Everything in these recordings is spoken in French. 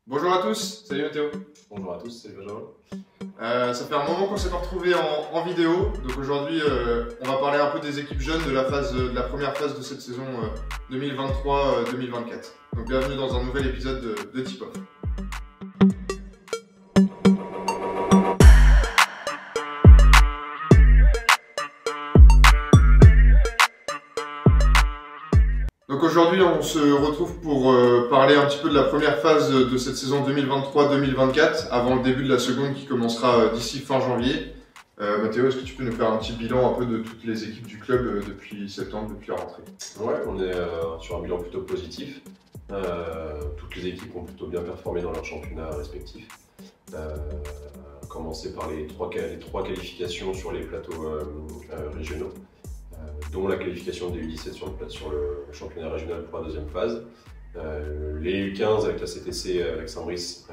Bonjour à tous, salut Mathéo. Bonjour à tous, c'est Benjamin. Ça fait un moment qu'on s'est pas retrouvés en vidéo, donc aujourd'hui on va parler un peu des équipes jeunes de la première phase de cette saison 2023-2024. Donc bienvenue dans un nouvel épisode de Tip Off. Donc aujourd'hui on se retrouve pour parler un petit peu de la première phase de cette saison 2023-2024 avant le début de la seconde qui commencera d'ici fin janvier. Mathéo, est-ce que tu peux nous faire un petit bilan un peu de toutes les équipes du club depuis septembre, depuis la rentrée? Ouais, on est sur un bilan plutôt positif. Toutes les équipes ont plutôt bien performé dans leurs championnats respectifs. Commencer par les trois qualifications sur les plateaux régionaux, dont la qualification des U17 sur le championnat régional pour la deuxième phase. Les U15 avec la CTC avec Saint-Brice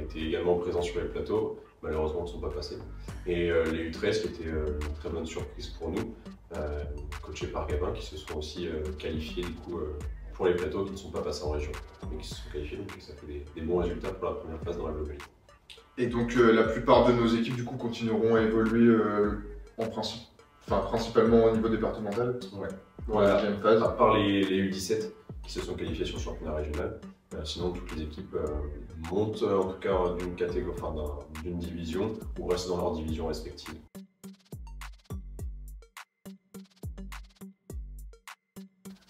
étaient également présents sur les plateaux, malheureusement ils ne sont pas passés. Et les U13 qui étaient une très bonne surprise pour nous, coachés par Gabin, qui se sont aussi qualifiés du coup, pour les plateaux qui ne sont pas passés en région, mais qui se sont qualifiés, donc ça fait des bons résultats pour la première phase dans la globalité. Et donc la plupart de nos équipes du coup continueront à évoluer principalement au niveau départemental. Ouais. Dans la deuxième phase. À part les U17 qui se sont qualifiés sur le championnat régional, sinon toutes les équipes montent en tout cas d'une catégorie, d'une division ou restent dans leur division respective.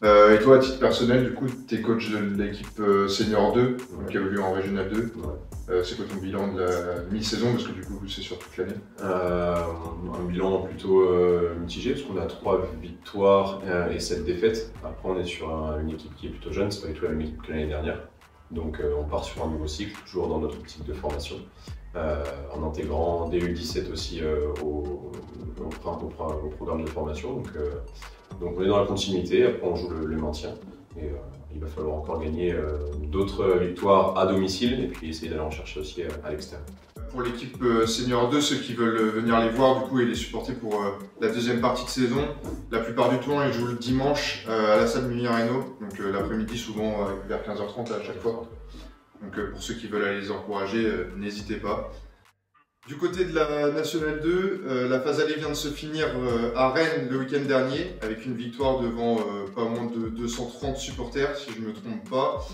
Et toi, à titre personnel, du coup, tu es coach de l'équipe Senior 2, donc qui évolue en Régional 2. Ouais. C'est quoi ton bilan de la mi-saison? Parce que du coup, c'est sur toute l'année. Un bilan plutôt mitigé, parce qu'on a 3 victoires et 7 défaites. Après, on est sur une équipe qui est plutôt jeune, c'est pas du tout la même équipe que l'année dernière. Donc, on part sur un nouveau cycle, toujours dans notre optique de formation, en intégrant des U17 aussi au programme de formation. Donc, on est dans la continuité, après, on joue le maintien. Et il va falloir encore gagner d'autres victoires à domicile et puis essayer d'aller en chercher aussi à l'extérieur. Pour l'équipe Senior 2, ceux qui veulent venir les voir du coup et les supporter pour la deuxième partie de saison, la plupart du temps ils jouent le dimanche à la salle Mini-Reno, donc l'après-midi souvent vers 15h30 à chaque fois. Donc pour ceux qui veulent aller les encourager, n'hésitez pas. Du côté de la Nationale 2, la phase aller vient de se finir à Rennes le week-end dernier avec une victoire devant pas moins de 230 supporters si je ne me trompe pas.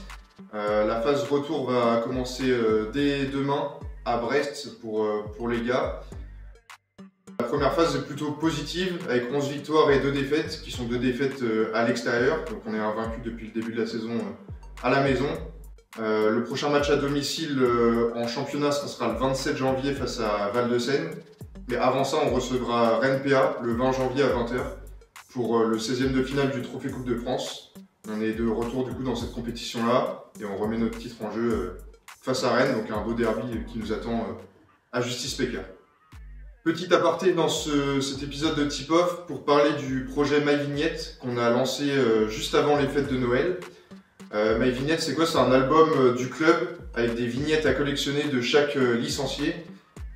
La phase retour va commencer dès demain à Brest pour les gars. La première phase est plutôt positive avec 11 victoires et 2 défaites qui sont 2 défaites à l'extérieur. Donc on est invaincu depuis le début de la saison à la maison. Le prochain match à domicile en championnat, ce sera le 27 janvier face à Val-de-Seine. Mais avant ça, on recevra Rennes PA le 20 janvier à 20h pour le 16e de finale du Trophée Coupe de France. On est de retour du coup dans cette compétition-là et on remet notre titre en jeu face à Rennes, donc un beau derby qui nous attend à Justice Pékin. Petit aparté dans cet épisode de Tip Off pour parler du projet My Vignette qu'on a lancé juste avant les fêtes de Noël. My Vignette, c'est quoi? C'est un album du club avec des vignettes à collectionner de chaque licencié.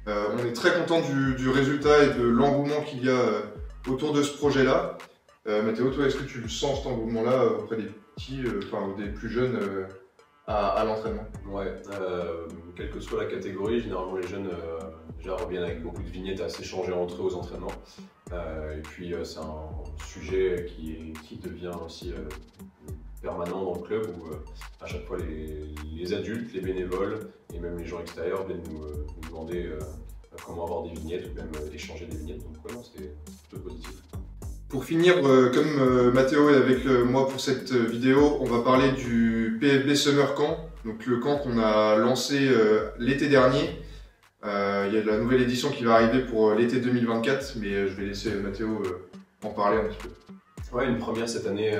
On est très content du résultat et de l'engouement qu'il y a autour de ce projet-là. Mathéo, toi, est-ce que tu le sens cet engouement-là auprès des petits, ou des plus jeunes à l'entraînement? Ouais, quelle que soit la catégorie, généralement les jeunes déjà reviennent avec beaucoup de vignettes à s'échanger entre eux aux entraînements. Et puis c'est un sujet qui devient aussi permanent dans le club où à chaque fois les adultes, les bénévoles et même les gens extérieurs viennent nous demander comment avoir des vignettes ou même échanger des vignettes. Donc ouais, c'est plutôt positif. Pour finir, comme Mathéo est avec moi pour cette vidéo, on va parler du PFB Summer Camp, donc le camp qu'on a lancé l'été dernier. Il y a la nouvelle édition qui va arriver pour l'été 2024, mais je vais laisser Mathéo en parler un petit peu. Ouais, une première cette année,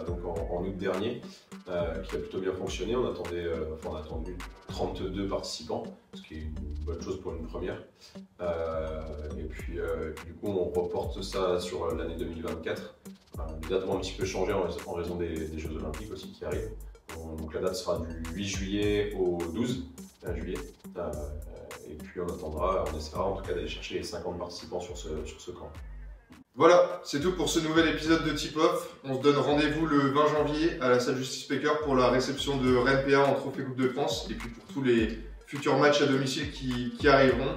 donc en août dernier, qui a plutôt bien fonctionné. On a attendu 32 participants, ce qui est une bonne chose pour une première. Et puis du coup, on reporte ça sur l'année 2024. Les dates vont un petit peu changer en raison des Jeux Olympiques aussi qui arrivent. Donc la date sera du 8 juillet au 12 juillet. Et puis on essaiera en tout cas d'aller chercher les 50 participants sur ce camp. Voilà, c'est tout pour ce nouvel épisode de Tip Off. On se donne rendez-vous le 20 janvier à la salle Justice Baker pour la réception de Rennes PA en Trophée Coupe de France et puis pour tous les futurs matchs à domicile qui arriveront.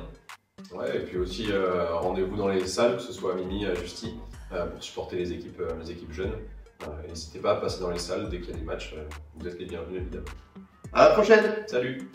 Ouais, et puis aussi rendez-vous dans les salles, que ce soit à Mimi, à Justy, pour supporter les équipes jeunes. N'hésitez pas à passer dans les salles dès qu'il y a des matchs, vous êtes les bienvenus évidemment. À la prochaine! Salut!